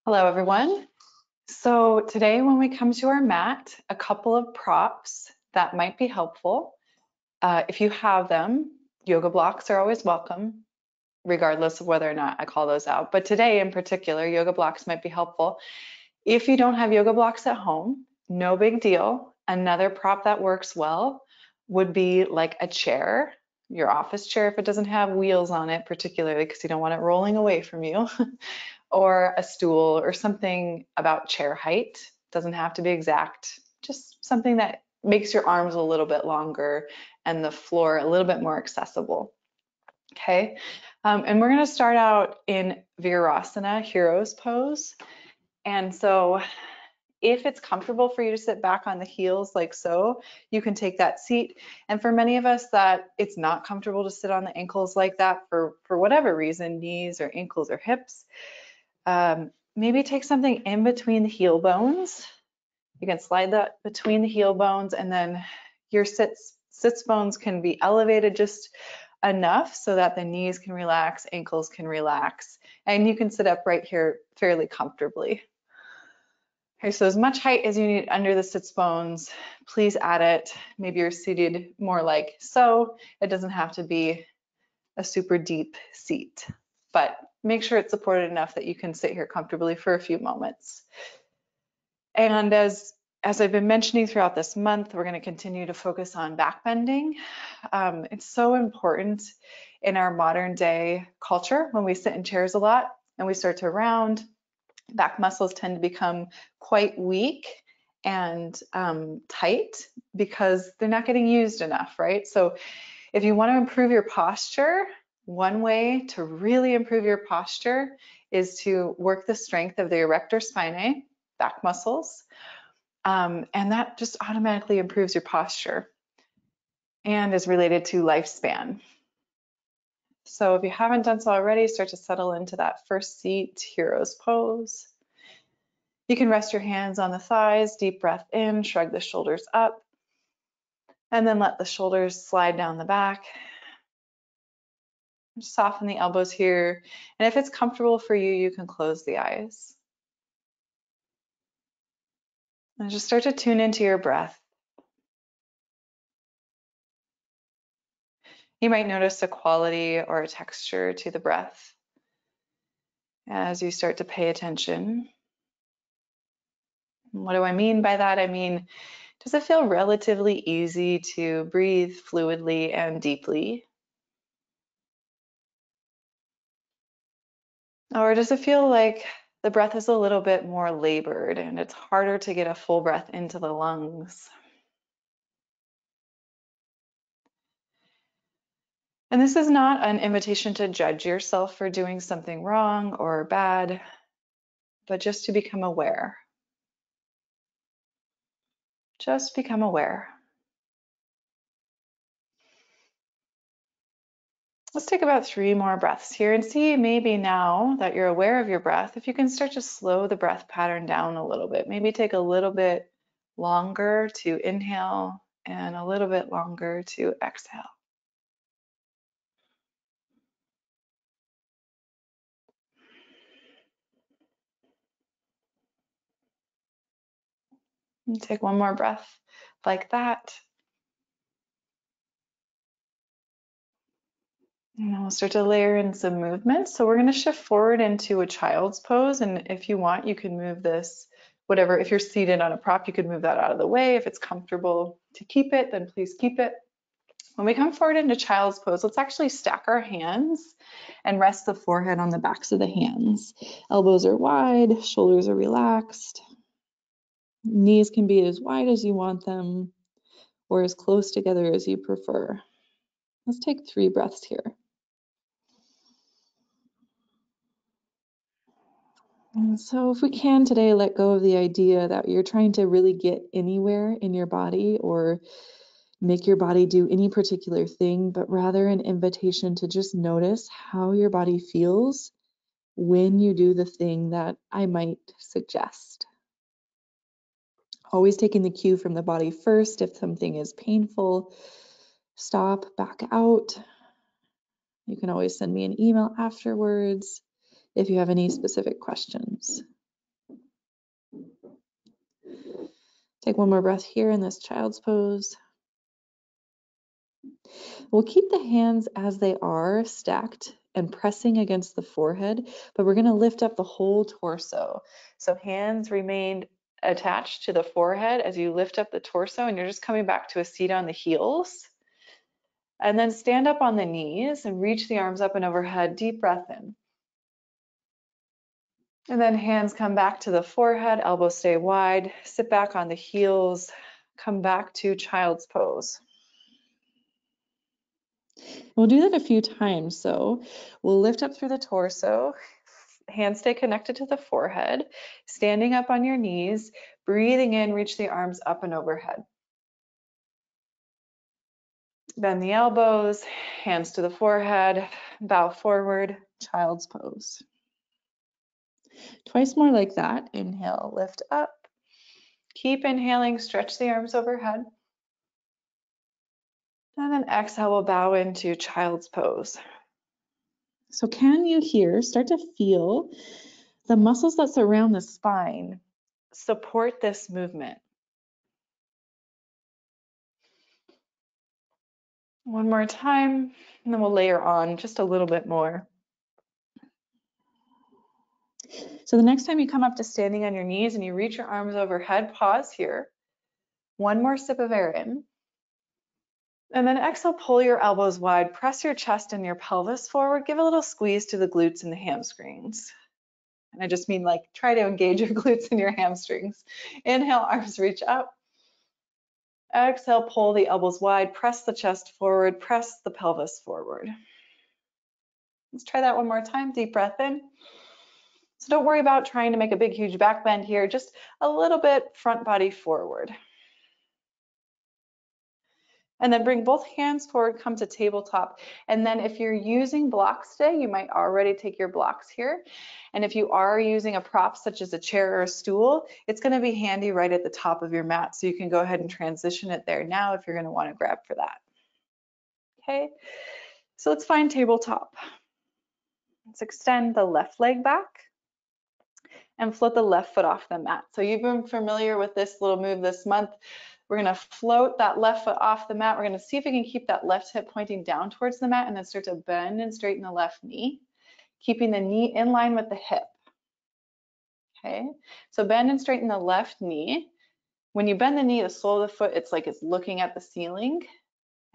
Hello, everyone. So today when we come to our mat, a couple of props that might be helpful. If you have them, yoga blocks are always welcome, regardless of whether or not I call those out. But today in particular, yoga blocks might be helpful. If you don't have yoga blocks at home, no big deal. Another prop that works well would be like a chair, your office chair if it doesn't have wheels on it, particularly because you don't want it rolling away from you. Or a stool or something about chair height. Doesn't have to be exact, just something that makes your arms a little bit longer and the floor a little bit more accessible. Okay, and we're going to start out in Virasana, Hero's Pose. And so if it's comfortable for you to sit back on the heels like so, you can take that seat. And for many of us that it's not comfortable to sit on the ankles like that for whatever reason, knees or ankles or hips, maybe take something in between the heel bones. You can slide that between the heel bones, and then your sits bones can be elevated just enough so that the knees can relax, ankles can relax, and you can sit up right here fairly comfortably. Okay, so as much height as you need under the sits bones, please add it. Maybe you're seated more like so. It doesn't have to be a super deep seat, but make sure it's supported enough that you can sit here comfortably for a few moments. And as I've been mentioning throughout this month, we're going to continue to focus on backbending. It's so important in our modern day culture when we sit in chairs a lot and we start to round. Back muscles tend to become quite weak and tight because they're not getting used enough, right? So if you want to improve your posture, one way to really improve your posture is to work the strength of the erector spinae, back muscles, and that just automatically improves your posture and is related to lifespan. So if you haven't done so already, start to settle into that first seat, Hero's Pose. You can rest your hands on the thighs, deep breath in, shrug the shoulders up, and then let the shoulders slide down the back. Just soften the elbows here. And if it's comfortable for you, you can close the eyes. And just start to tune into your breath. You might notice a quality or a texture to the breath as you start to pay attention. What do I mean by that? I mean, does it feel relatively easy to breathe fluidly and deeply? Or does it feel like the breath is a little bit more labored and it's harder to get a full breath into the lungs? And this is not an invitation to judge yourself for doing something wrong or bad, but just to become aware. Just become aware. Let's take about 3 more breaths here and see maybe now that you're aware of your breath, if you can start to slow the breath pattern down a little bit. Maybe take a little bit longer to inhale and a little bit longer to exhale. And take one more breath like that. And then we'll start to layer in some movement. So we're going to shift forward into a child's pose. And if you want, you can move this, whatever, if you're seated on a prop, you could move that out of the way. If it's comfortable to keep it, then please keep it. When we come forward into child's pose, let's actually stack our hands and rest the forehead on the backs of the hands. Elbows are wide, shoulders are relaxed. Knees can be as wide as you want them or as close together as you prefer. Let's take 3 breaths here. And so if we can today, let go of the idea that you're trying to really get anywhere in your body or make your body do any particular thing, but rather an invitation to just notice how your body feels when you do the thing that I might suggest. Always taking the cue from the body first. If something is painful, stop, back out. You can always send me an email afterwards if you have any specific questions. Take one more breath here in this child's pose. We'll keep the hands as they are, stacked and pressing against the forehead, but we're going to lift up the whole torso. So hands remained attached to the forehead as you lift up the torso, and you're just coming back to a seat on the heels. And then stand up on the knees and reach the arms up and overhead. Deep breath in. And then hands come back to the forehead, elbows stay wide, sit back on the heels, come back to child's pose. We'll do that a few times. So we'll lift up through the torso, hands stay connected to the forehead, standing up on your knees, breathing in, reach the arms up and overhead. Bend the elbows, hands to the forehead, bow forward, child's pose. Twice more like that. Inhale, lift up. Keep inhaling, stretch the arms overhead. And then exhale, we'll bow into child's pose. So can you here start to feel the muscles that surround the spine support this movement? One more time, and then we'll layer on just a little bit more. So the next time you come up to standing on your knees and you reach your arms overhead, pause here. One more sip of air in. And then exhale, pull your elbows wide, press your chest and your pelvis forward, give a little squeeze to the glutes and the hamstrings. And I just mean like try to engage your glutes and your hamstrings. Inhale, arms reach up. Exhale, pull the elbows wide, press the chest forward, press the pelvis forward. Let's try that one more time. Deep breath in. So don't worry about trying to make a big, huge back bend here, just a little bit front body forward. And then bring both hands forward, come to tabletop. And then if you're using blocks today, you might already take your blocks here. And if you are using a prop such as a chair or a stool, it's going to be handy right at the top of your mat. So you can go ahead and transition it there now if you're going to want to grab for that. Okay, so let's find tabletop. Let's extend the left leg back and float the left foot off the mat. So you've been familiar with this little move this month. We're going to float that left foot off the mat. We're going to see if we can keep that left hip pointing down towards the mat and then start to bend and straighten the left knee, keeping the knee in line with the hip. Okay, so bend and straighten the left knee. When you bend the knee, the sole of the foot, it's like it's looking at the ceiling.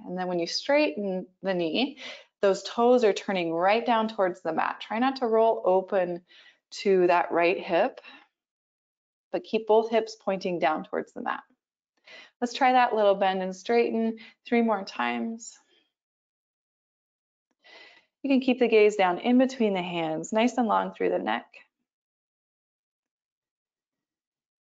And then when you straighten the knee, those toes are turning right down towards the mat. Try not to roll open to that right hip, but keep both hips pointing down towards the mat. Let's try that little bend and straighten 3 more times. You can keep the gaze down in between the hands, nice and long through the neck.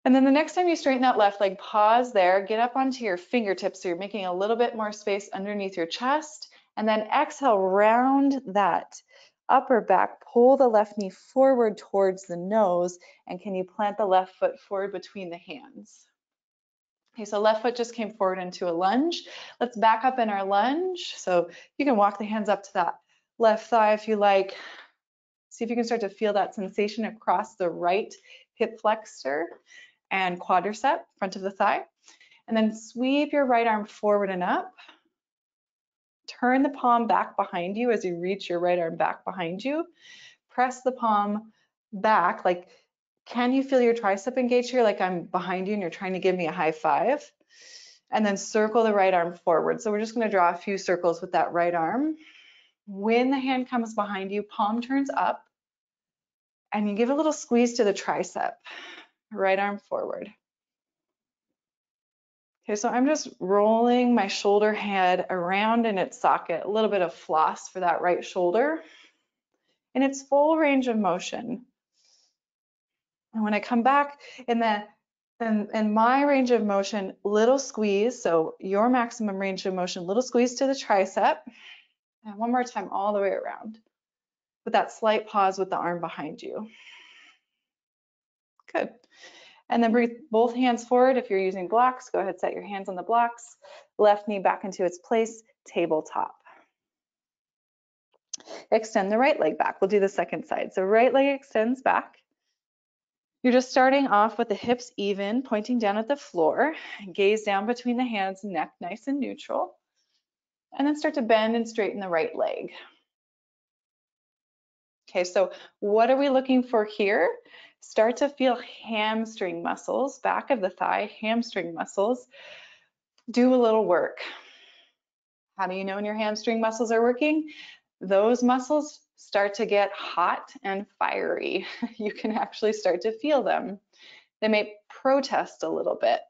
And then the next time you straighten that left leg, pause there, get up onto your fingertips so you're making a little bit more space underneath your chest, and then exhale, round that upper back, pull the left knee forward towards the nose, and can you plant the left foot forward between the hands? Okay, so left foot just came forward into a lunge. Let's back up in our lunge. So you can walk the hands up to that left thigh if you like. See if you can start to feel that sensation across the right hip flexor and quadricep, front of the thigh. And then sweep your right arm forward and up. Turn the palm back behind you as you reach your right arm back behind you. Press the palm back, like, can you feel your tricep engaged here? Like I'm behind you and you're trying to give me a high five. And then circle the right arm forward. So we're just going to draw a few circles with that right arm. When the hand comes behind you, palm turns up, and you give a little squeeze to the tricep. Right arm forward. Okay, so I'm just rolling my shoulder head around in its socket, a little bit of floss for that right shoulder, in its full range of motion. And when I come back in my range of motion, little squeeze, so your maximum range of motion, little squeeze to the tricep. And one more time all the way around with that slight pause with the arm behind you. Good. And then bring both hands forward. If you're using blocks, go ahead, set your hands on the blocks. Left knee back into its place, tabletop. Extend the right leg back. We'll do the second side. So right leg extends back. You're just starting off with the hips even, pointing down at the floor, gaze down between the hands, neck nice and neutral, and then start to bend and straighten the right leg. Okay, so what are we looking for here? Start to feel hamstring muscles, back of the thigh, hamstring muscles. Do a little work. How do you know when your hamstring muscles are working? Those muscles start to get hot and fiery. You can actually start to feel them. They may protest a little bit.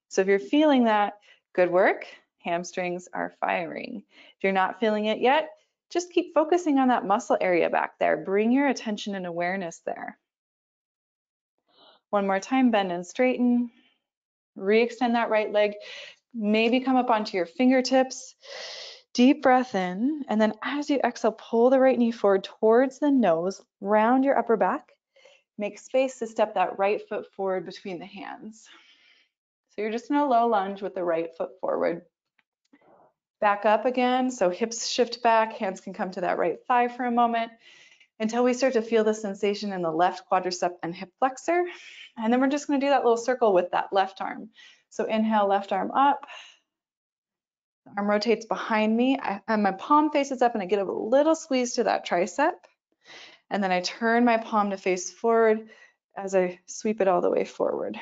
So if you're feeling that, good work. Hamstrings are firing. If you're not feeling it yet, just keep focusing on that muscle area back there. Bring your attention and awareness there. One more time, bend and straighten. Re-extend that right leg. Maybe come up onto your fingertips. Deep breath in, and then as you exhale, pull the right knee forward towards the nose, round your upper back. Make space to step that right foot forward between the hands. So you're just in a low lunge with the right foot forward. Back up again, so hips shift back, hands can come to that right thigh for a moment until we start to feel the sensation in the left quadricep and hip flexor. And then we're just going to do that little circle with that left arm. So inhale, left arm up. The arm rotates behind me, and my palm faces up, and I get a little squeeze to that tricep. And then I turn my palm to face forward as I sweep it all the way forward.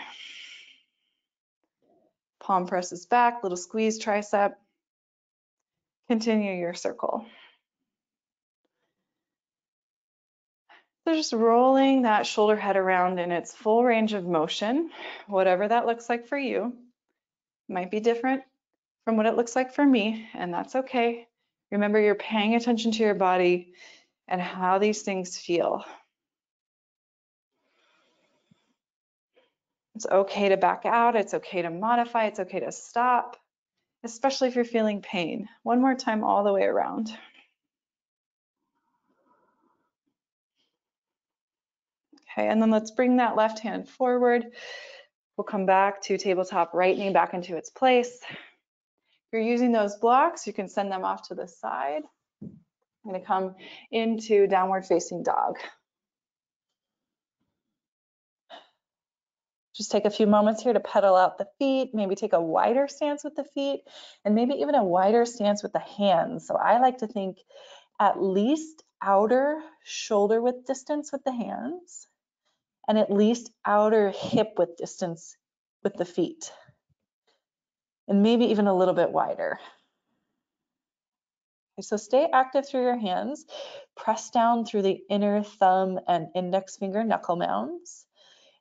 Palm presses back, little squeeze tricep. Continue your circle. So just rolling that shoulder head around in its full range of motion, whatever that looks like for you. Might be different from what it looks like for me, and that's okay. Remember, you're paying attention to your body and how these things feel. It's okay to back out. It's okay to modify. It's okay to stop, especially if you're feeling pain. One more time all the way around. Okay, and then let's bring that left hand forward. We'll come back to tabletop, right knee back into its place. If you're using those blocks, you can send them off to the side. I'm going to come into downward facing dog. Just take a few moments here to pedal out the feet, maybe take a wider stance with the feet, and maybe even a wider stance with the hands. So I like to think at least outer shoulder width distance with the hands, and at least outer hip width distance with the feet, and maybe even a little bit wider. Okay, so stay active through your hands. Press down through the inner thumb and index finger knuckle mounds,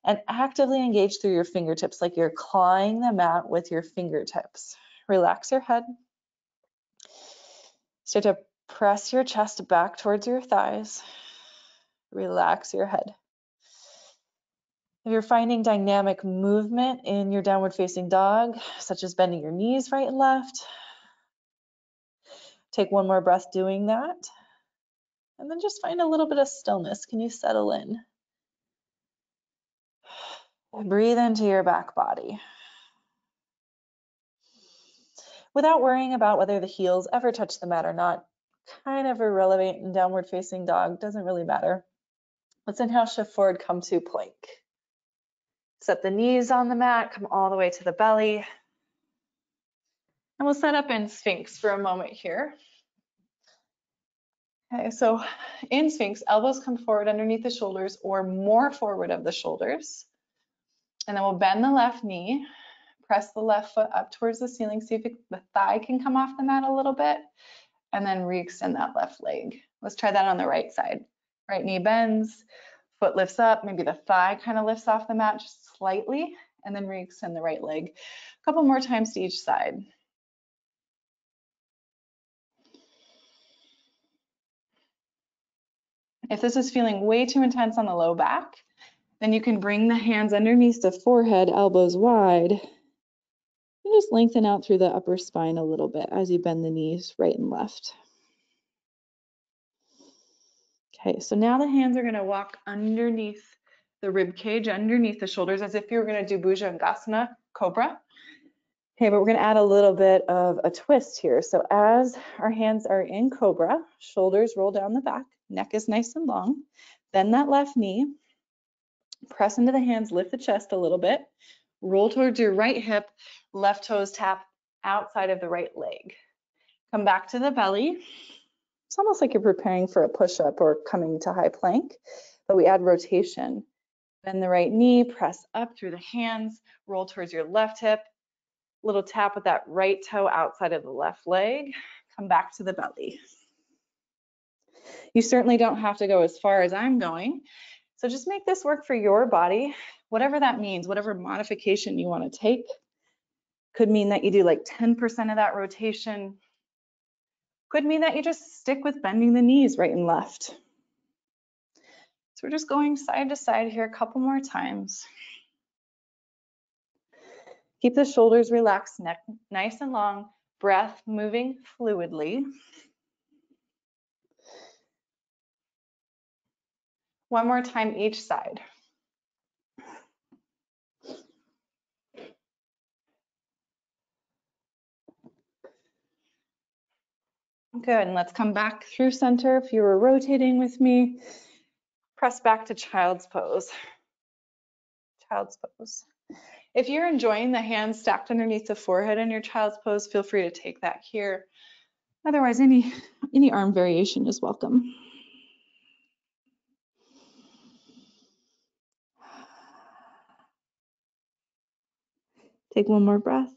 and actively engage through your fingertips like you're clawing the mat with your fingertips. Relax your head. Start to press your chest back towards your thighs. Relax your head. If you're finding dynamic movement in your downward facing dog, such as bending your knees right and left, take one more breath doing that. And then just find a little bit of stillness. Can you settle in? Breathe into your back body. Without worrying about whether the heels ever touch the mat or not, kind of irrelevant in downward facing dog, doesn't really matter. Let's inhale, shift forward, come to plank. Set the knees on the mat, come all the way to the belly. And we'll set up in Sphinx for a moment here. Okay, so in Sphinx, elbows come forward underneath the shoulders or more forward of the shoulders. And then we'll bend the left knee, press the left foot up towards the ceiling, see if the thigh can come off the mat a little bit, and then re-extend that left leg. Let's try that on the right side. Right knee bends, foot lifts up, maybe the thigh kind of lifts off the mat just slightly, and then re-extend the right leg. A couple more times to each side. If this is feeling way too intense on the low back, then you can bring the hands underneath the forehead, elbows wide, and just lengthen out through the upper spine a little bit as you bend the knees right and left. Okay, so now the hands are going to walk underneath the rib cage, underneath the shoulders, as if you were going to do Bhujangasana, Cobra. Okay, but we're going to add a little bit of a twist here. So as our hands are in Cobra, shoulders roll down the back, neck is nice and long, bend that left knee, Press into the hands, lift the chest a little bit. Roll towards your right hip, left toes tap outside of the right leg. Come back to the belly. It's almost like you're preparing for a push-up or coming to high plank, but we add rotation. Bend the right knee, press up through the hands, roll towards your left hip, little tap with that right toe outside of the left leg. Come back to the belly. You certainly don't have to go as far as I'm going. So just make this work for your body, whatever that means, whatever modification you want to take. Could mean that you do like 10% of that rotation. Could mean that you just stick with bending the knees right and left. So we're just going side to side here a couple more times. Keep the shoulders relaxed, neck nice and long, breath moving fluidly. One more time each side. Good, and let's come back through center. If you were rotating with me, press back to child's pose. Child's pose. If you're enjoying the hands stacked underneath the forehead in your child's pose, feel free to take that here. Otherwise, any arm variation is welcome. Take one more breath.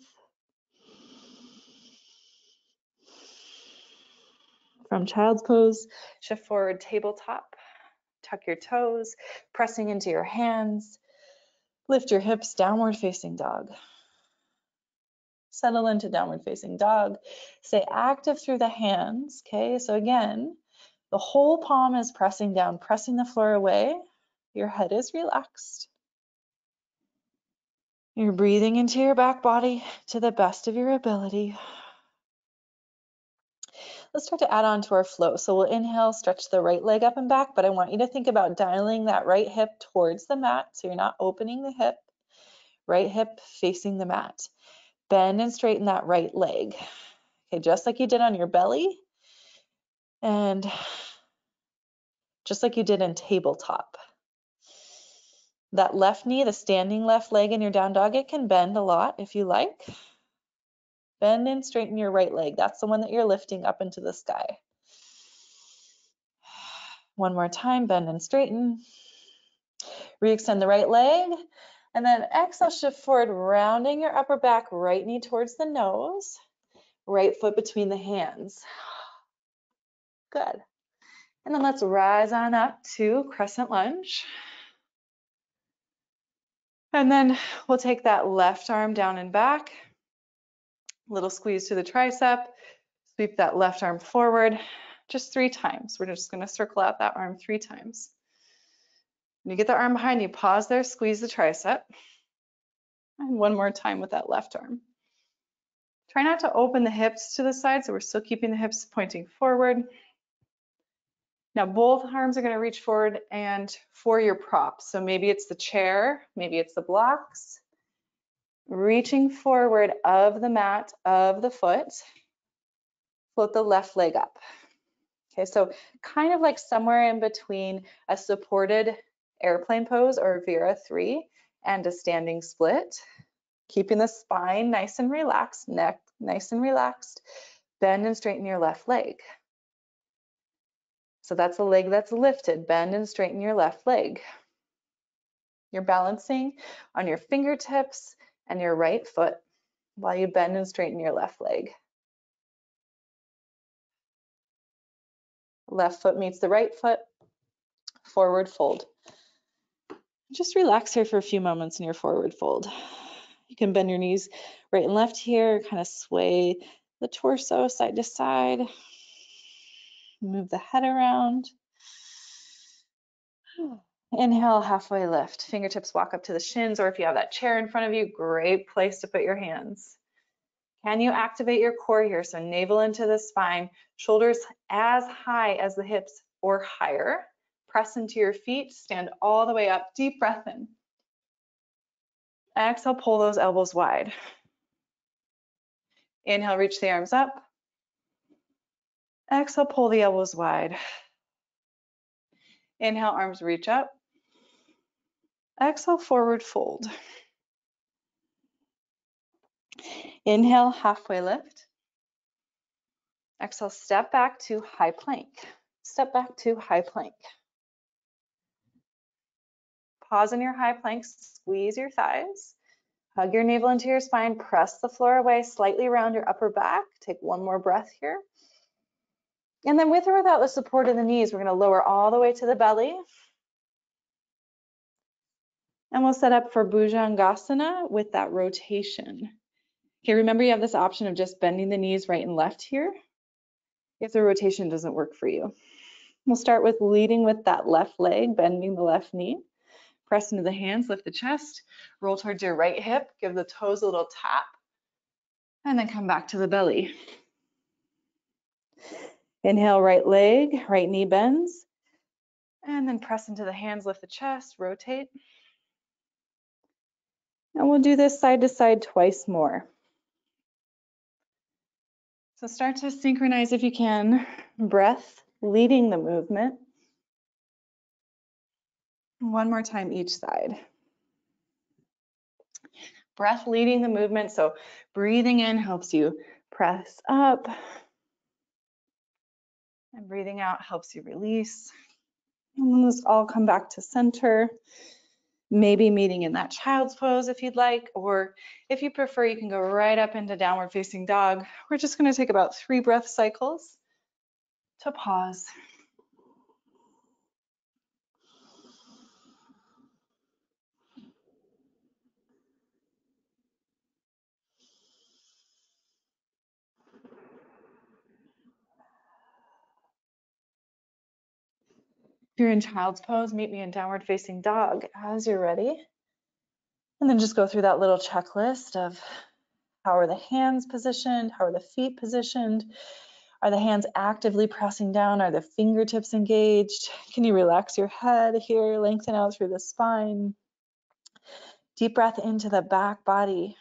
From child's pose, shift forward, tabletop. Tuck your toes, pressing into your hands. Lift your hips, downward facing dog. Settle into downward facing dog. Stay active through the hands, okay? So again, the whole palm is pressing down, pressing the floor away. Your head is relaxed. You're breathing into your back body to the best of your ability. Let's start to add on to our flow. So we'll inhale, stretch the right leg up and back, but I want you to think about dialing that right hip towards the mat so you're not opening the hip. Right hip facing the mat. Bend and straighten that right leg. Okay, just like you did on your belly and just like you did in tabletop. That left knee, the standing left leg in your down dog, it can bend a lot if you like. Bend and straighten your right leg. That's the one that you're lifting up into the sky. One more time, bend and straighten. Re-extend the right leg. And then exhale, shift forward, rounding your upper back, right knee towards the nose, right foot between the hands. Good. And then let's rise on up to crescent lunge. And then we'll take that left arm down and back. Little squeeze to the tricep. Sweep that left arm forward just 3 times. We're just going to circle out that arm 3 times. When you get the arm behind you, pause there, squeeze the tricep. And one more time with that left arm. Try not to open the hips to the side, so we're still keeping the hips pointing forward. Now both arms are going to reach forward and for your props. So maybe it's the chair, maybe it's the blocks. Reaching forward of the mat, of the foot. Float the left leg up. Okay, so kind of like somewhere in between a supported airplane pose or Vera 3 and a standing split. Keeping the spine nice and relaxed, neck nice and relaxed. Bend and straighten your left leg. So that's a leg that's lifted. Bend and straighten your left leg. You're balancing on your fingertips and your right foot while you bend and straighten your left leg. Left foot meets the right foot, forward fold. Just relax here for a few moments in your forward fold. You can bend your knees right and left here, kind of sway the torso side to side. Move the head around. Inhale, halfway lift. Fingertips walk up to the shins, or if you have that chair in front of you, great place to put your hands. Can you activate your core here? So navel into the spine, shoulders as high as the hips or higher. Press into your feet, stand all the way up. Deep breath in. Exhale, pull those elbows wide. Inhale, reach the arms up. Exhale, pull the elbows wide. Inhale, arms reach up. Exhale, forward fold. Inhale, halfway lift. Exhale, step back to high plank. Step back to high plank. Pause in your high plank, squeeze your thighs. Hug your navel into your spine, press the floor away, slightly round your upper back. Take one more breath here. And then with or without the support of the knees, we're going to lower all the way to the belly. And we'll set up for Bhujangasana with that rotation. Okay, remember you have this option of just bending the knees right and left here if the rotation doesn't work for you. We'll start with leading with that left leg, bending the left knee. Press into the hands, lift the chest, roll towards your right hip, give the toes a little tap, and then come back to the belly. Inhale, right leg, right knee bends, and then press into the hands, lift the chest, rotate. And we'll do this side to side twice more. So start to synchronize if you can, breath leading the movement. One more time each side. Breath leading the movement, so breathing in helps you press up, and breathing out helps you release. And then let's all come back to center, maybe meeting in that child's pose if you'd like, or if you prefer, you can go right up into downward facing dog. We're just going to take about 3 breath cycles to pause. If you're in child's pose, meet me in downward facing dog as you're ready. And then just go through that little checklist of how are the hands positioned? How are the feet positioned? Are the hands actively pressing down? Are the fingertips engaged? Can you relax your head here? Lengthen out through the spine. Deep breath into the back body.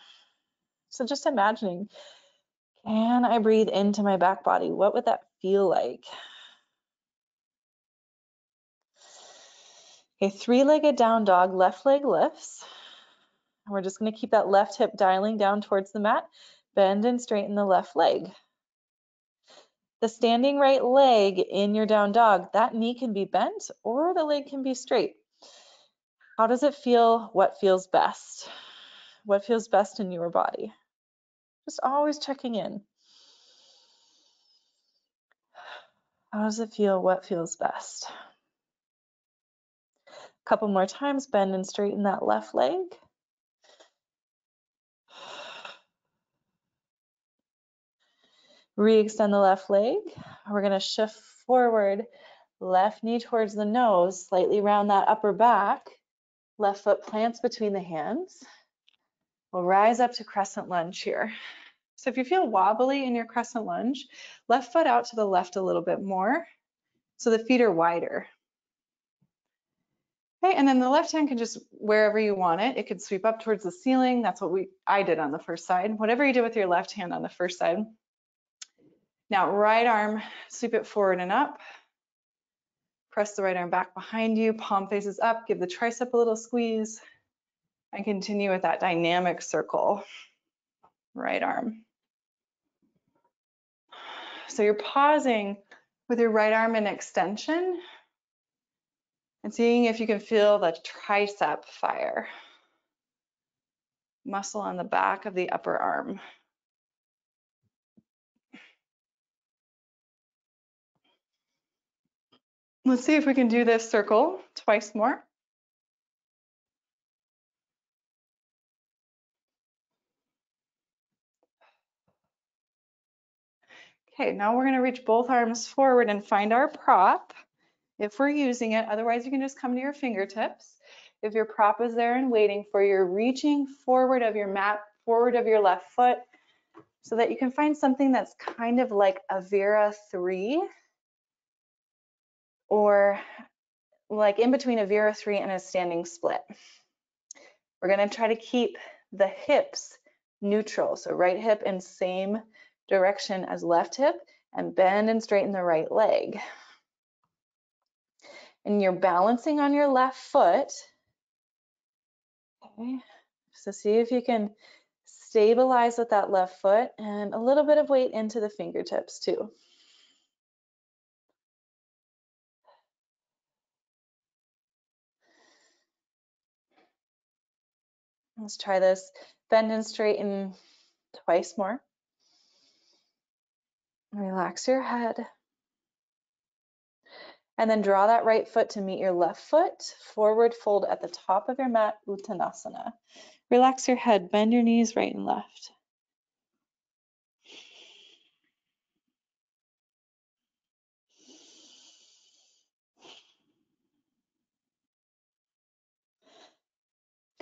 So just imagining, can I breathe into my back body? What would that feel like? Okay, 3-legged down dog, left leg lifts. We're just going to keep that left hip dialing down towards the mat. Bend and straighten the left leg. The standing right leg in your down dog, that knee can be bent or the leg can be straight. How does it feel? What feels best? What feels best in your body? Just always checking in. How does it feel? What feels best? A couple more times, bend and straighten that left leg. Re-extend the left leg. We're going to shift forward, left knee towards the nose, slightly round that upper back. Left foot plants between the hands. We'll rise up to crescent lunge here. So if you feel wobbly in your crescent lunge, left foot out to the left a little bit more so the feet are wider. Okay, and then the left hand can just wherever you want it. It could sweep up towards the ceiling. That's what I did on the first side. Whatever you do with your left hand on the first side. Now right arm, sweep it forward and up. Press the right arm back behind you, palm faces up, give the tricep a little squeeze, and continue with that dynamic circle. Right arm. So you're pausing with your right arm in extension and seeing if you can feel the tricep fire. Muscle on the back of the upper arm. Let's see if we can do this circle twice more. Okay, now we're going to reach both arms forward and find our prop if we're using it. Otherwise, you can just come to your fingertips. If your prop is there and waiting for you, reaching forward of your mat, forward of your left foot, so that you can find something that's kind of like a Vera 3 or like in between a Vera 3 and a standing split. We're going to try to keep the hips neutral. So right hip in same direction as left hip and bend and straighten the right leg. And you're balancing on your left foot Okay. So see if you can stabilize with that left foot and a little bit of weight into the fingertips too. Let's try this. Bend and straighten twice more. Relax your head. And then draw that right foot to meet your left foot. Forward fold at the top of your mat, Uttanasana. Relax your head, bend your knees right and left.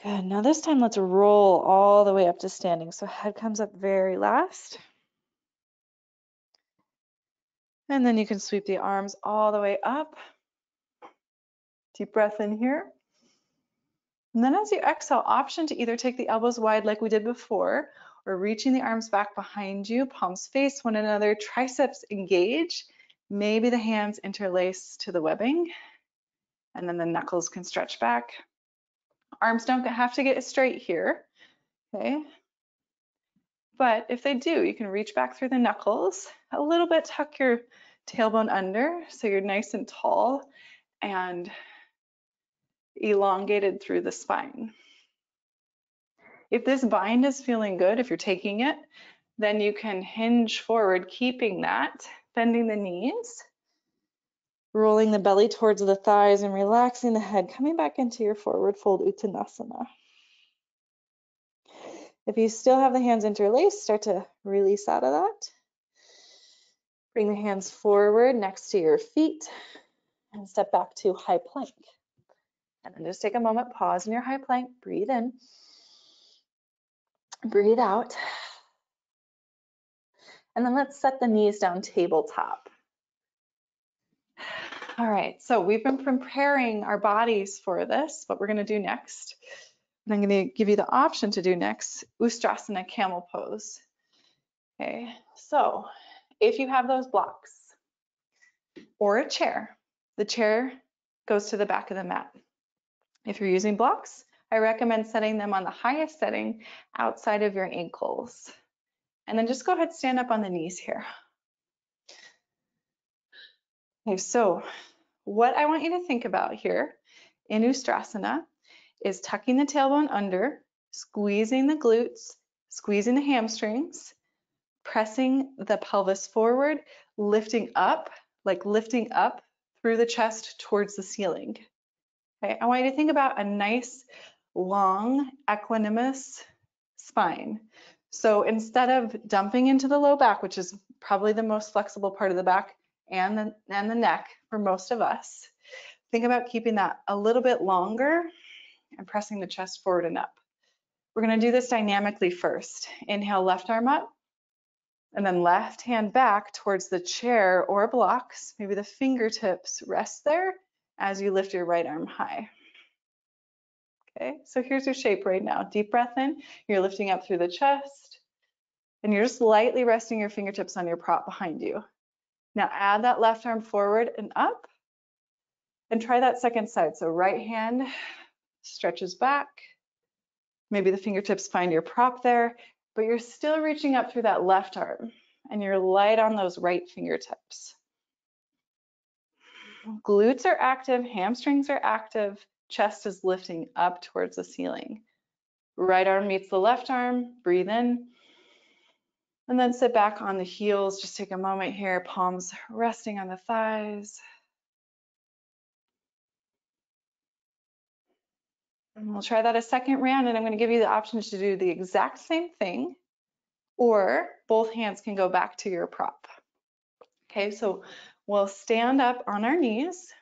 Good. Now this time let's roll all the way up to standing. So head comes up very last. And then you can sweep the arms all the way up. Deep breath in here. And then as you exhale, option to either take the elbows wide like we did before, or reaching the arms back behind you, palms face one another, triceps engage. Maybe the hands interlace to the webbing, and then the knuckles can stretch back. Arms don't have to get straight here, okay? But if they do, you can reach back through the knuckles, a little bit tuck your tailbone under so you're nice and tall and elongated through the spine. If this bind is feeling good, if you're taking it, then you can hinge forward, keeping that, bending the knees, rolling the belly towards the thighs and relaxing the head, coming back into your forward fold Uttanasana. If you still have the hands interlaced, start to release out of that. Bring the hands forward next to your feet and step back to high plank. And then just take a moment, pause in your high plank, breathe in, breathe out. And then let's set the knees down tabletop. All right, so we've been preparing our bodies for this, what we're gonna do next. And I'm gonna give you the option to do next, Ustrasana Camel Pose. Okay, so if you have those blocks or a chair, the chair goes to the back of the mat. If you're using blocks, I recommend setting them on the highest setting outside of your ankles. And then just go ahead, stand up on the knees here. Okay, so what I want you to think about here in Ustrasana is tucking the tailbone under, squeezing the glutes, squeezing the hamstrings, pressing the pelvis forward, lifting up, like lifting up through the chest towards the ceiling. Okay, I want you to think about a nice, long, equanimous spine. So instead of dumping into the low back, which is probably the most flexible part of the back and the neck for most of us, think about keeping that a little bit longer and pressing the chest forward and up. We're going to do this dynamically first. Inhale, left arm up, and then left hand back towards the chair or blocks. Maybe the fingertips rest there as you lift your right arm high. Okay, so here's your shape right now. Deep breath in, you're lifting up through the chest, and you're just lightly resting your fingertips on your prop behind you. Now add that left arm forward and up, and try that second side. So right hand stretches back. Maybe the fingertips find your prop there, but you're still reaching up through that left arm, and you're light on those right fingertips. Glutes are active, hamstrings are active, chest is lifting up towards the ceiling. Right arm meets the left arm, breathe in, and then sit back on the heels. Just take a moment here, palms resting on the thighs. And we'll try that a second round, and I'm going to give you the option to do the exact same thing, or both hands can go back to your prop. Okay, so we'll stand up on our knees,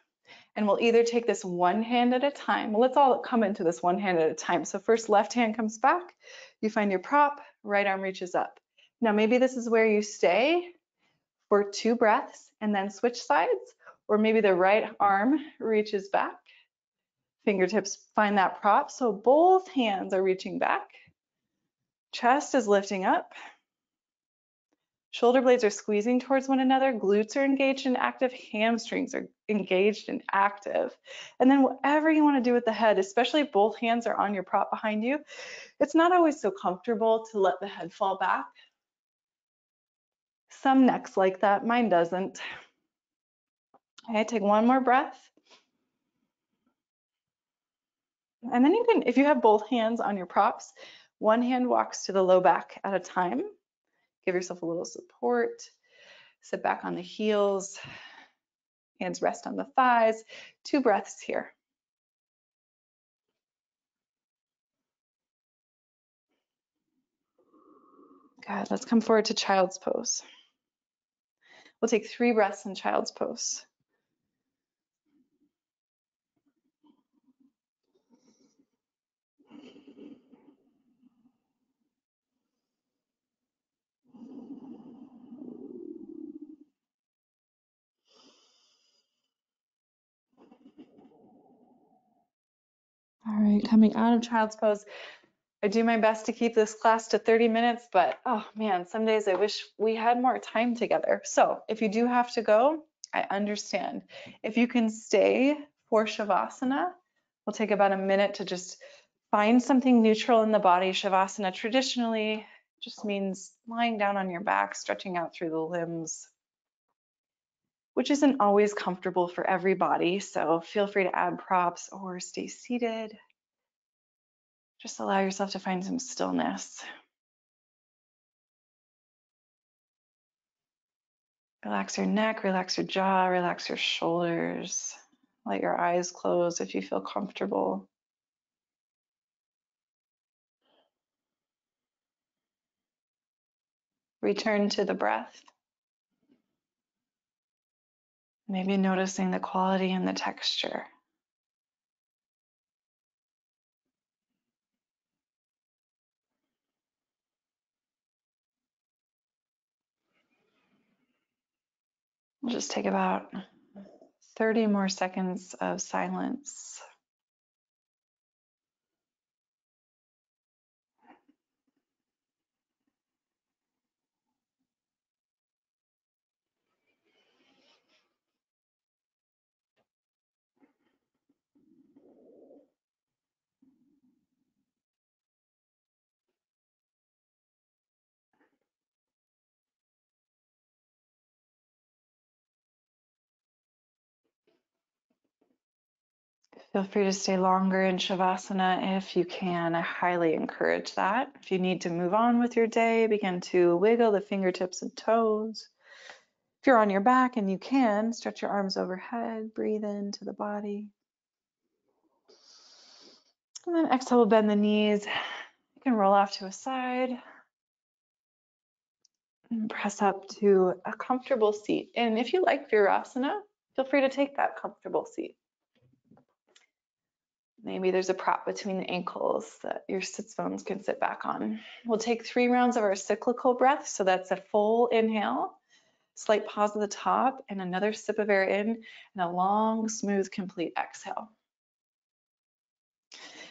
and we'll either take this one hand at a time. Well, let's all come into this one hand at a time. So first left hand comes back, you find your prop, right arm reaches up. Now maybe this is where you stay for 2 breaths and then switch sides, or maybe the right arm reaches back. Fingertips find that prop, so both hands are reaching back. Chest is lifting up. Shoulder blades are squeezing towards one another. Glutes are engaged and active. Hamstrings are engaged and active. And then whatever you want to do with the head, especially if both hands are on your prop behind you, it's not always so comfortable to let the head fall back. Some necks like that, mine doesn't. Okay, take one more breath. And then you can, if you have both hands on your props, one hand walks to the low back at a time. Give yourself a little support. Sit back on the heels. Hands rest on the thighs. 2 breaths here. Good. Let's come forward to child's pose. We'll take 3 breaths in child's pose. All right, coming out of child's pose. I do my best to keep this class to 30 minutes, but oh man, some days I wish we had more time together. So if you do have to go, I understand. If you can stay for Shavasana, we'll take about a minute to just find something neutral in the body. Shavasana traditionally just means lying down on your back, stretching out through the limbs, which isn't always comfortable for everybody. So feel free to add props or stay seated. Just allow yourself to find some stillness. Relax your neck, relax your jaw, relax your shoulders. Let your eyes close if you feel comfortable. Return to the breath. Maybe noticing the quality and the texture. We'll just take about 30 more seconds of silence. Feel free to stay longer in Shavasana if you can. I highly encourage that. If you need to move on with your day, begin to wiggle the fingertips and toes. If you're on your back and you can, stretch your arms overhead, breathe into the body. And then exhale, bend the knees. You can roll off to a side and press up to a comfortable seat. And if you like Virasana, feel free to take that comfortable seat. Maybe there's a prop between the ankles that your sits bones can sit back on. We'll take 3 rounds of our cyclical breath. So that's a full inhale, slight pause at the top, and another sip of air in, and a long, smooth, complete exhale.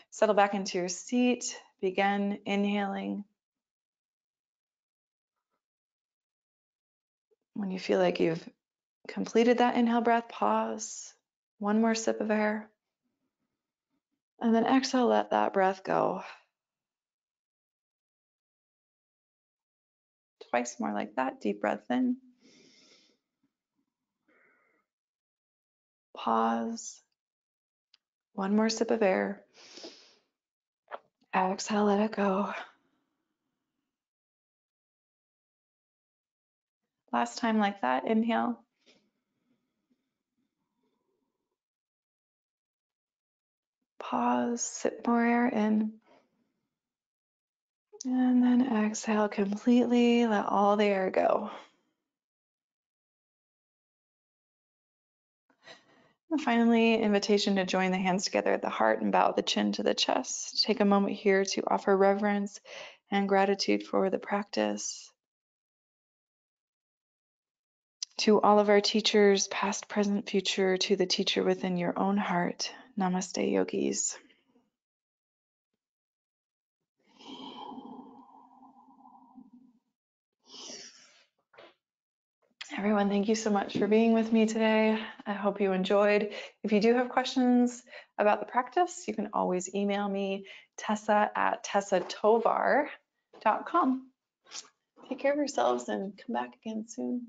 Settle back into your seat. Begin inhaling. When you feel like you've completed that inhale breath, pause. 1 more sip of air. And then exhale, let that breath go. Twice more like that. Deep breath in. Pause. 1 more sip of air. Exhale, let it go. Last time like that. Inhale. Pause. Sip more air in. And then exhale completely. Let all the air go. And finally, invitation to join the hands together at the heart and bow the chin to the chest. Take a moment here to offer reverence and gratitude for the practice. To all of our teachers, past, present, future, to the teacher within your own heart. Namaste, yogis. Everyone, thank you so much for being with me today. I hope you enjoyed. If you do have questions about the practice, you can always email me, tessa@tessatovar.com. Take care of yourselves and come back again soon.